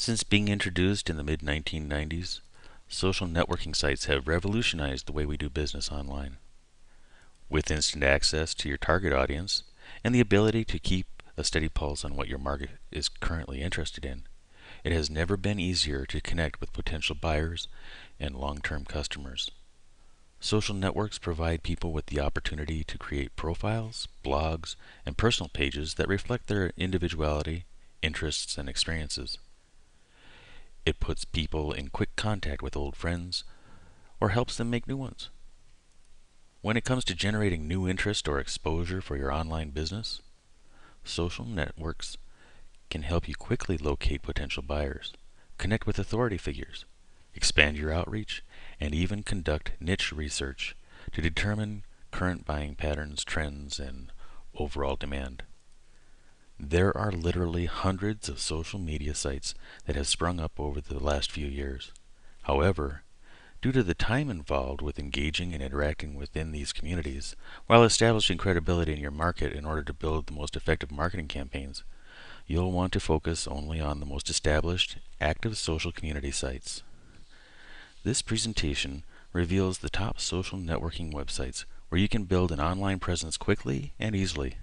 Since being introduced in the mid-1990s, social networking sites have revolutionized the way we do business online. With instant access to your target audience and the ability to keep a steady pulse on what your market is currently interested in, it has never been easier to connect with potential buyers and long-term customers. Social networks provide people with the opportunity to create profiles, blogs, and personal pages that reflect their individuality, interests, and experiences. It puts people in quick contact with old friends or helps them make new ones. When it comes to generating new interest or exposure for your online business, social networks can help you quickly locate potential buyers, connect with authority figures, expand your outreach, and even conduct niche research to determine current buying patterns, trends, and overall demand. There are literally hundreds of social media sites that have sprung up over the last few years. However, due to the time involved with engaging and interacting within these communities, while establishing credibility in your market in order to build the most effective marketing campaigns, you'll want to focus only on the most established, active social community sites. This presentation reveals the top social networking websites where you can build an online presence quickly and easily,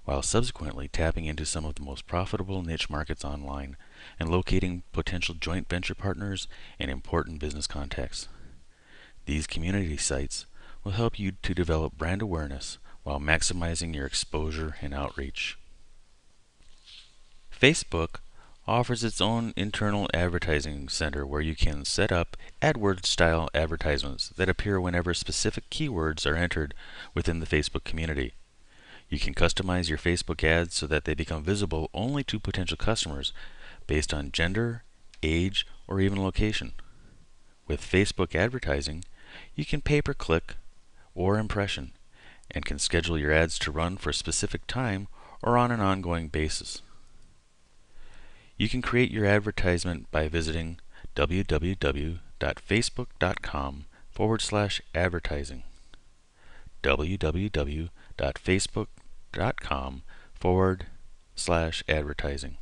while subsequently tapping into some of the most profitable niche markets online and locating potential joint venture partners and important business contacts. These community sites will help you to develop brand awareness while maximizing your exposure and outreach. Facebook offers its own internal advertising center where you can set up AdWords-style advertisements that appear whenever specific keywords are entered within the Facebook community. You can customize your Facebook ads so that they become visible only to potential customers based on gender, age, or even location. With Facebook advertising, you can pay-per-click or impression and can schedule your ads to run for a specific time or on an ongoing basis. You can create your advertisement by visiting www.facebook.com/advertising. www.facebook.com/advertising.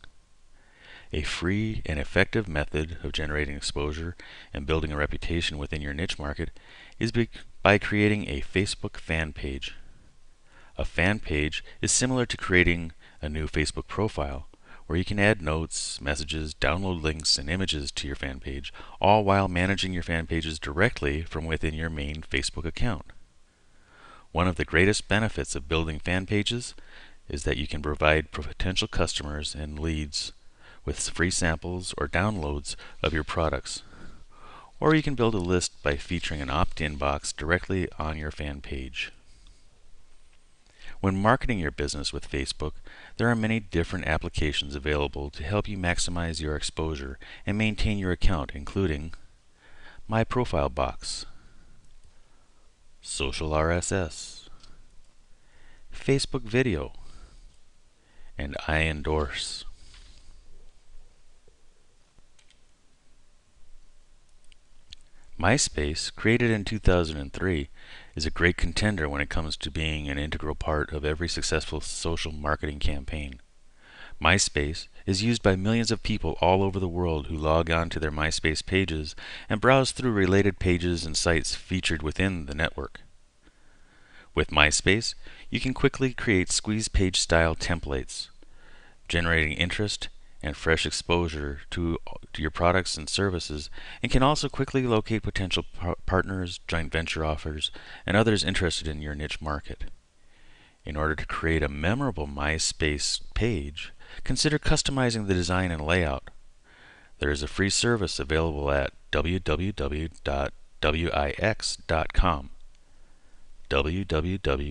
A free and effective method of generating exposure and building a reputation within your niche market is by creating a Facebook fan page. A fan page is similar to creating a new Facebook profile, where you can add notes, messages, download links, and images to your fan page, all while managing your fan pages directly from within your main Facebook account. One of the greatest benefits of building fan pages is that you can provide potential customers and leads with free samples or downloads of your products. Or you can build a list by featuring an opt-in box directly on your fan page. When marketing your business with Facebook, there are many different applications available to help you maximize your exposure and maintain your account, including My Profile Box, Social RSS, Facebook Video, and I Endorse. MySpace, created in 2003, is a great contender when it comes to being an integral part of every successful social marketing campaign. MySpace is used by millions of people all over the world who log on to their MySpace pages and browse through related pages and sites featured within the network. With MySpace, you can quickly create squeeze page style templates, generating interest and fresh exposure to your products and services, and can also quickly locate potential partners, joint venture offers, and others interested in your niche market. In order to create a memorable MySpace page, consider customizing the design and layout. There is a free service available at www.wix.com www.wix.com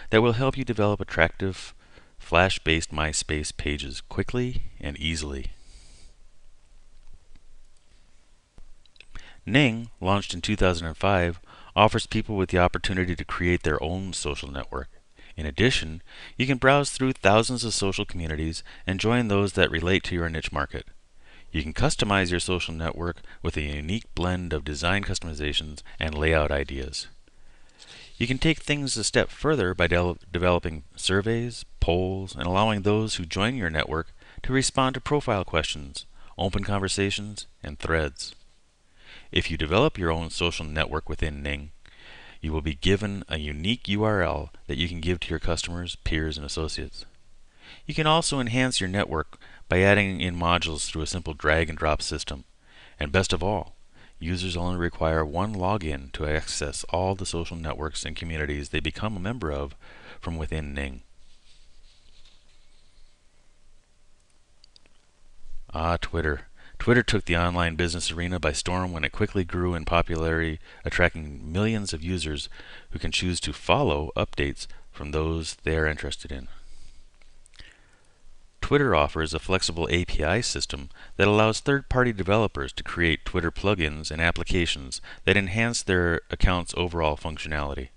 that will help you develop attractive Flash-based MySpace pages quickly and easily. Ning, launched in 2005, offers people with the opportunity to create their own social network. In addition, you can browse through thousands of social communities and join those that relate to your niche market. You can customize your social network with a unique blend of design customizations and layout ideas. You can take things a step further by developing surveys, polls, and allowing those who join your network to respond to profile questions, open conversations, and threads. If you develop your own social network within Ning, you will be given a unique URL that you can give to your customers, peers, and associates. You can also enhance your network by adding in modules through a simple drag and drop system. And best of all, users only require one login to access all the social networks and communities they become a member of from within Ning. Twitter. Twitter took the online business arena by storm when it quickly grew in popularity, attracting millions of users who can choose to follow updates from those they are interested in. Twitter offers a flexible API system that allows third-party developers to create Twitter plugins and applications that enhance their account's overall functionality.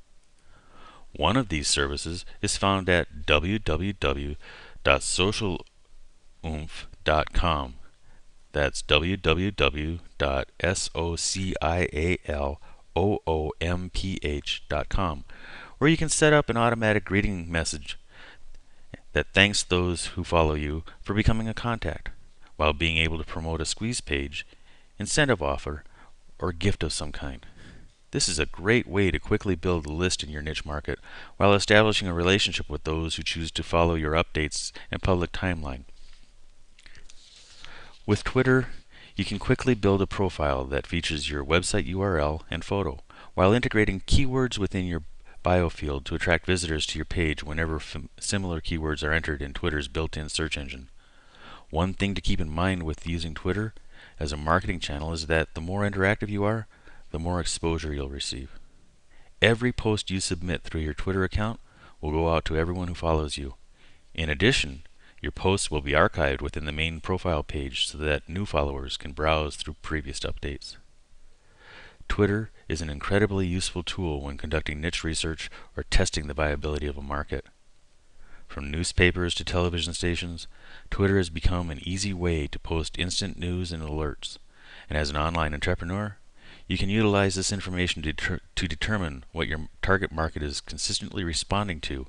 One of these services is found at www.socialoomf.com. That's www.socialoomf.com, where you can set up an automatic greeting message that thanks those who follow you for becoming a contact, while being able to promote a squeeze page, incentive offer, or gift of some kind. This is a great way to quickly build a list in your niche market while establishing a relationship with those who choose to follow your updates and public timeline. With Twitter, you can quickly build a profile that features your website URL and photo, while integrating keywords within your bio field to attract visitors to your page whenever similar keywords are entered in Twitter's built-in search engine. One thing to keep in mind with using Twitter as a marketing channel is that the more interactive you are, the more exposure you'll receive. Every post you submit through your Twitter account will go out to everyone who follows you. In addition, your posts will be archived within the main profile page so that new followers can browse through previous updates. Twitter is an incredibly useful tool when conducting niche research or testing the viability of a market. From newspapers to television stations, Twitter has become an easy way to post instant news and alerts. And as an online entrepreneur, you can utilize this information to determine what your target market is consistently responding to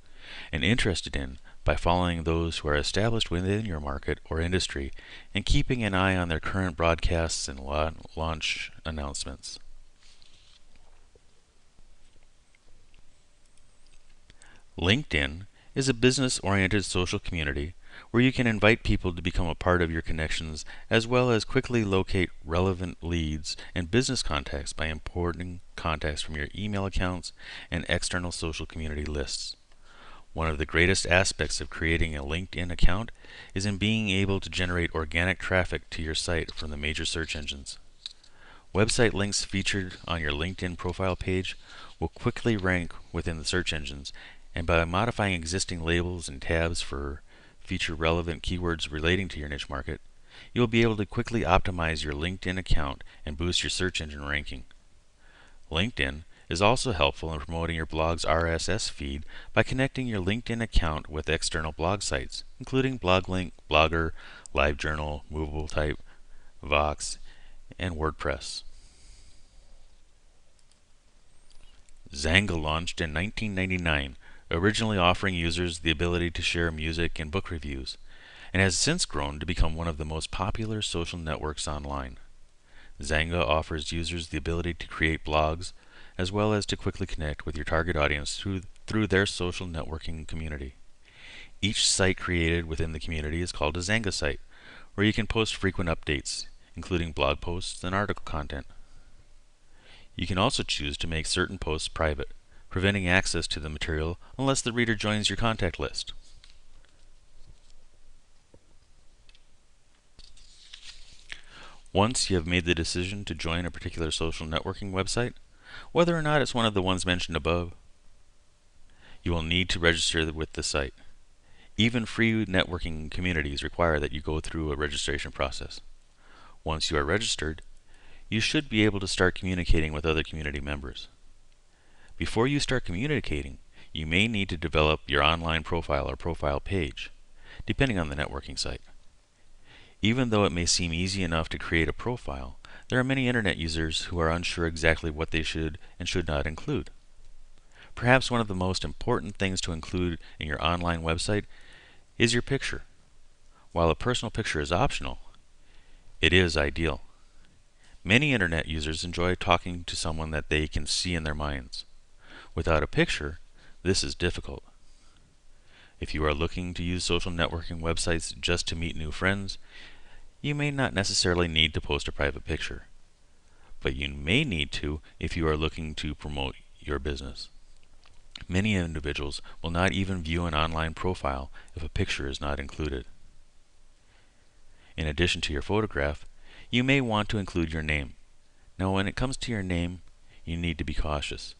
and interested in by following those who are established within your market or industry and keeping an eye on their current broadcasts and launch announcements. LinkedIn is a business-oriented social community where you can invite people to become a part of your connections as well as quickly locate relevant leads and business contacts by importing contacts from your email accounts and external social community lists. One of the greatest aspects of creating a LinkedIn account is in being able to generate organic traffic to your site from the major search engines. Website links featured on your LinkedIn profile page will quickly rank within the search engines, and by modifying existing labels and tabs for feature relevant keywords relating to your niche market, you'll be able to quickly optimize your LinkedIn account and boost your search engine ranking. LinkedIn is also helpful in promoting your blog's RSS feed by connecting your LinkedIn account with external blog sites, including BlogLink, Blogger, LiveJournal, Movable Type, Vox, and WordPress. Xanga launched in 1999, originally offering users the ability to share music and book reviews, and has since grown to become one of the most popular social networks online. Xanga offers users the ability to create blogs, as well as to quickly connect with your target audience through their social networking community. Each site created within the community is called a Xanga site, where you can post frequent updates, including blog posts and article content. You can also choose to make certain posts private, preventing access to the material unless the reader joins your contact list. Once you have made the decision to join a particular social networking website, whether or not it's one of the ones mentioned above, you will need to register with the site. Even free networking communities require that you go through a registration process. Once you are registered, you should be able to start communicating with other community members. Before you start communicating, you may need to develop your online profile or profile page, depending on the networking site. Even though it may seem easy enough to create a profile, there are many internet users who are unsure exactly what they should and should not include. Perhaps one of the most important things to include in your online website is your picture. While a personal picture is optional, it is ideal. Many internet users enjoy talking to someone that they can see in their minds. Without a picture, this is difficult. If you are looking to use social networking websites just to meet new friends, you may not necessarily need to post a private picture, but you may need to if you are looking to promote your business. Many individuals will not even view an online profile if a picture is not included. In addition to your photograph, you may want to include your name. Now, when it comes to your name, you need to be cautious,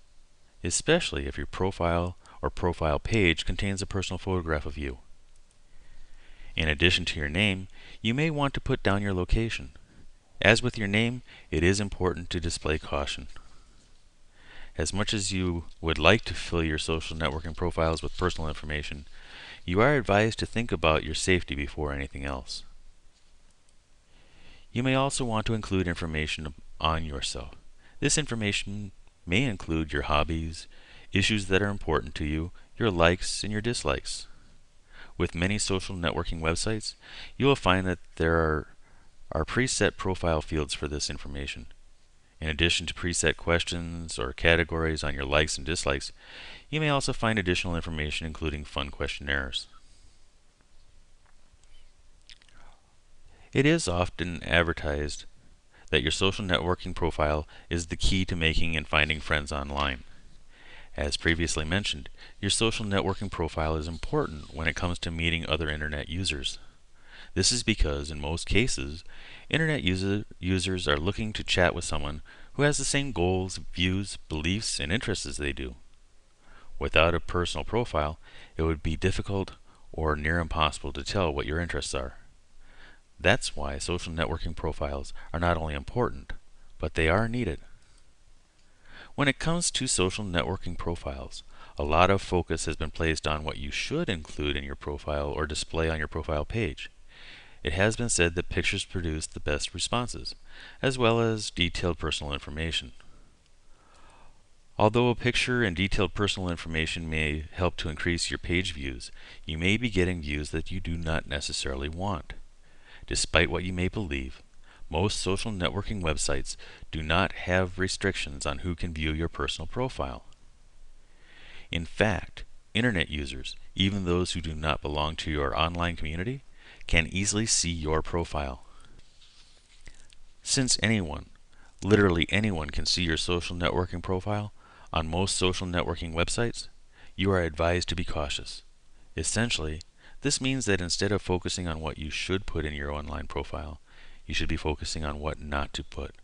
especially if your profile or profile page contains a personal photograph of you. In addition to your name, you may want to put down your location. As with your name, it is important to display caution. As much as you would like to fill your social networking profiles with personal information, you are advised to think about your safety before anything else. You may also want to include information on yourself. This information may include your hobbies, issues that are important to you, your likes and your dislikes. With many social networking websites, you will find that there are preset profile fields for this information. In addition to preset questions or categories on your likes and dislikes, you may also find additional information including fun questionnaires. It is often advertised that your social networking profile is the key to making and finding friends online. As previously mentioned, your social networking profile is important when it comes to meeting other internet users. This is because, in most cases, internet users are looking to chat with someone who has the same goals, views, beliefs, and interests as they do. Without a personal profile, it would be difficult or near impossible to tell what your interests are. That's why social networking profiles are not only important, but they are needed. When it comes to social networking profiles, a lot of focus has been placed on what you should include in your profile or display on your profile page. It has been said that pictures produce the best responses, as well as detailed personal information. Although a picture and detailed personal information may help to increase your page views, you may be getting views that you do not necessarily want. Despite what you may believe, most social networking websites do not have restrictions on who can view your personal profile. In fact, internet users, even those who do not belong to your online community, can easily see your profile. Since anyone, literally anyone, can see your social networking profile on most social networking websites, you are advised to be cautious. Essentially, this means that instead of focusing on what you should put in your online profile, you should be focusing on what not to put.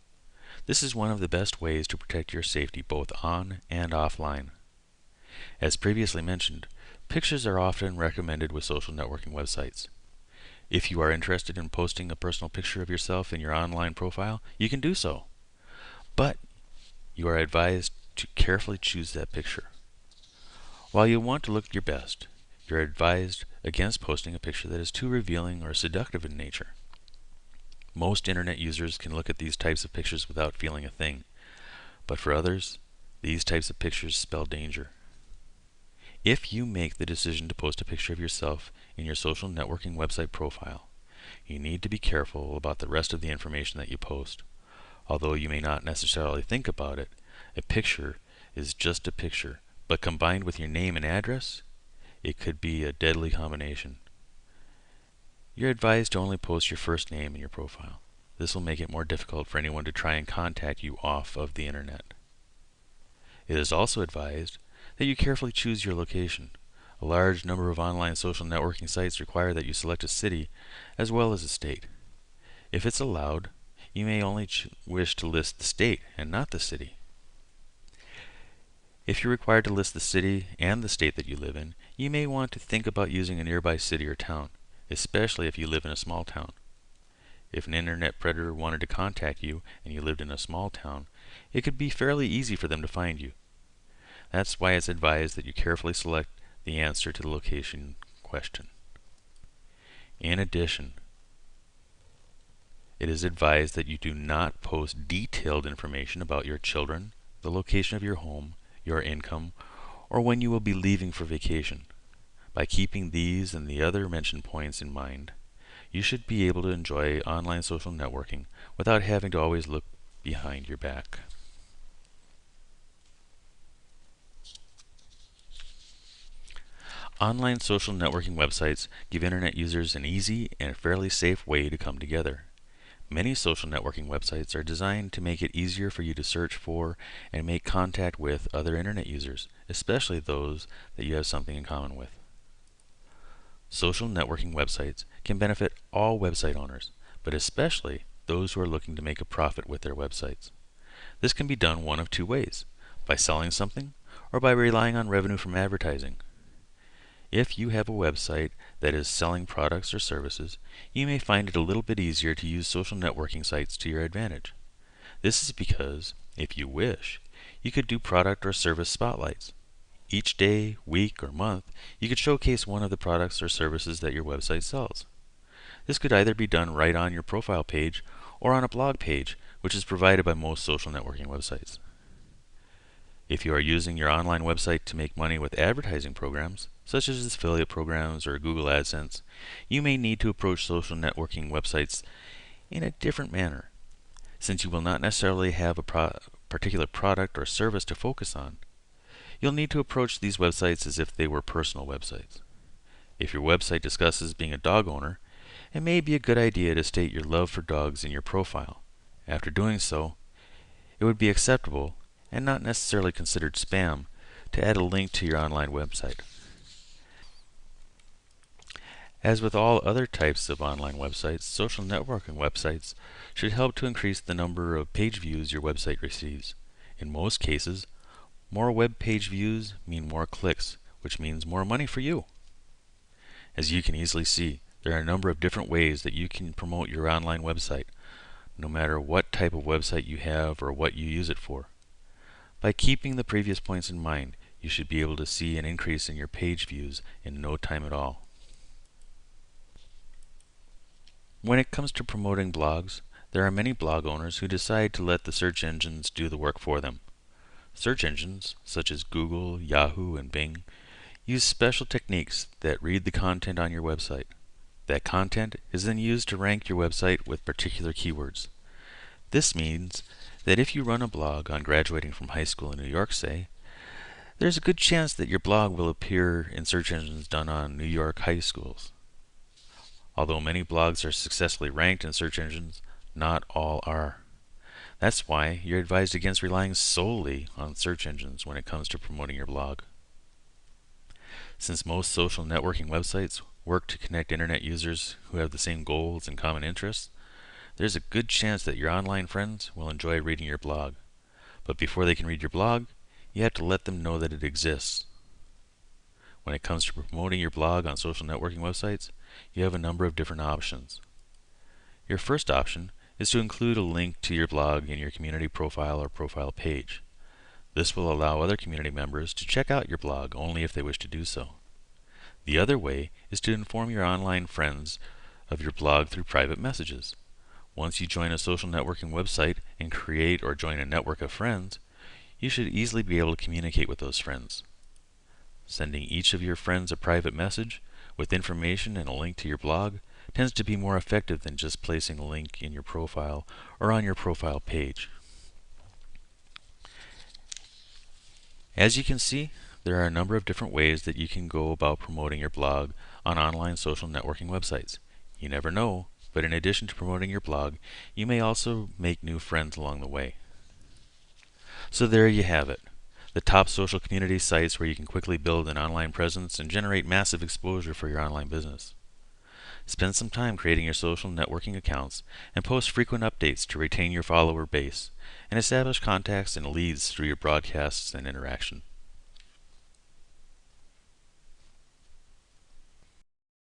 This is one of the best ways to protect your safety both on and offline. As previously mentioned, pictures are often recommended with social networking websites. If you are interested in posting a personal picture of yourself in your online profile, you can do so. But you are advised to carefully choose that picture. While you want to look your best, you're advised against posting a picture that is too revealing or seductive in nature. Most internet users can look at these types of pictures without feeling a thing, but for others, these types of pictures spell danger. If you make the decision to post a picture of yourself in your social networking website profile, you need to be careful about the rest of the information that you post. Although you may not necessarily think about it, a picture is just a picture, but combined with your name and address, it could be a deadly combination. You're advised to only post your first name in your profile. This will make it more difficult for anyone to try and contact you off of the internet. It is also advised that you carefully choose your location. A large number of online social networking sites require that you select a city as well as a state. If it's allowed, you may only wish to list the state and not the city. If you're required to list the city and the state that you live in, you may want to think about using a nearby city or town, especially if you live in a small town. If an internet predator wanted to contact you and you lived in a small town, it could be fairly easy for them to find you. That's why it's advised that you carefully select the answer to the location question. In addition, it is advised that you do not post detailed information about your children, the location of your home, your income, or when you will be leaving for vacation. By keeping these and the other mentioned points in mind, you should be able to enjoy online social networking without having to always look behind your back. Online social networking websites give internet users an easy and fairly safe way to come together. Many social networking websites are designed to make it easier for you to search for and make contact with other internet users, especially those that you have something in common with. Social networking websites can benefit all website owners, but especially those who are looking to make a profit with their websites. This can be done one of two ways: by selling something or by relying on revenue from advertising. If you have a website that is selling products or services, you may find it a little bit easier to use social networking sites to your advantage. This is because, if you wish, you could do product or service spotlights. Each day, week, or month, you could showcase one of the products or services that your website sells. This could either be done right on your profile page or on a blog page, which is provided by most social networking websites. If you are using your online website to make money with advertising programs, such as affiliate programs or Google AdSense, you may need to approach social networking websites in a different manner. Since you will not necessarily have a particular product or service to focus on, you'll need to approach these websites as if they were personal websites. If your website discusses being a dog owner, it may be a good idea to state your love for dogs in your profile. After doing so, it would be acceptable and not necessarily considered spam to add a link to your online website. As with all other types of online websites, social networking websites should help to increase the number of page views your website receives. In most cases, more web page views mean more clicks, which means more money for you. As you can easily see, there are a number of different ways that you can promote your online website, no matter what type of website you have or what you use it for. By keeping the previous points in mind, you should be able to see an increase in your page views in no time at all. When it comes to promoting blogs, there are many blog owners who decide to let the search engines do the work for them. Search engines, such as Google, Yahoo, and Bing, use special techniques that read the content on your website. That content is then used to rank your website with particular keywords. This means that if you run a blog on graduating from high school in New York, say, there's a good chance that your blog will appear in search engines done on New York high schools. Although many blogs are successfully ranked in search engines, not all are. That's why you're advised against relying solely on search engines when it comes to promoting your blog. Since most social networking websites work to connect internet users who have the same goals and common interests, there's a good chance that your online friends will enjoy reading your blog. But before they can read your blog, you have to let them know that it exists. When it comes to promoting your blog on social networking websites, you have a number of different options. Your first option is to include a link to your blog in your community profile or profile page. This will allow other community members to check out your blog only if they wish to do so. The other way is to inform your online friends of your blog through private messages. Once you join a social networking website and create or join a network of friends, you should easily be able to communicate with those friends. Sending each of your friends a private message with information and a link to your blog tends to be more effective than just placing a link in your profile or on your profile page. As you can see, there are a number of different ways that you can go about promoting your blog on online social networking websites. You never know, but in addition to promoting your blog, you may also make new friends along the way. So there you have it, the top social community sites where you can quickly build an online presence and generate massive exposure for your online business. Spend some time creating your social networking accounts and post frequent updates to retain your follower base and establish contacts and leads through your broadcasts and interaction.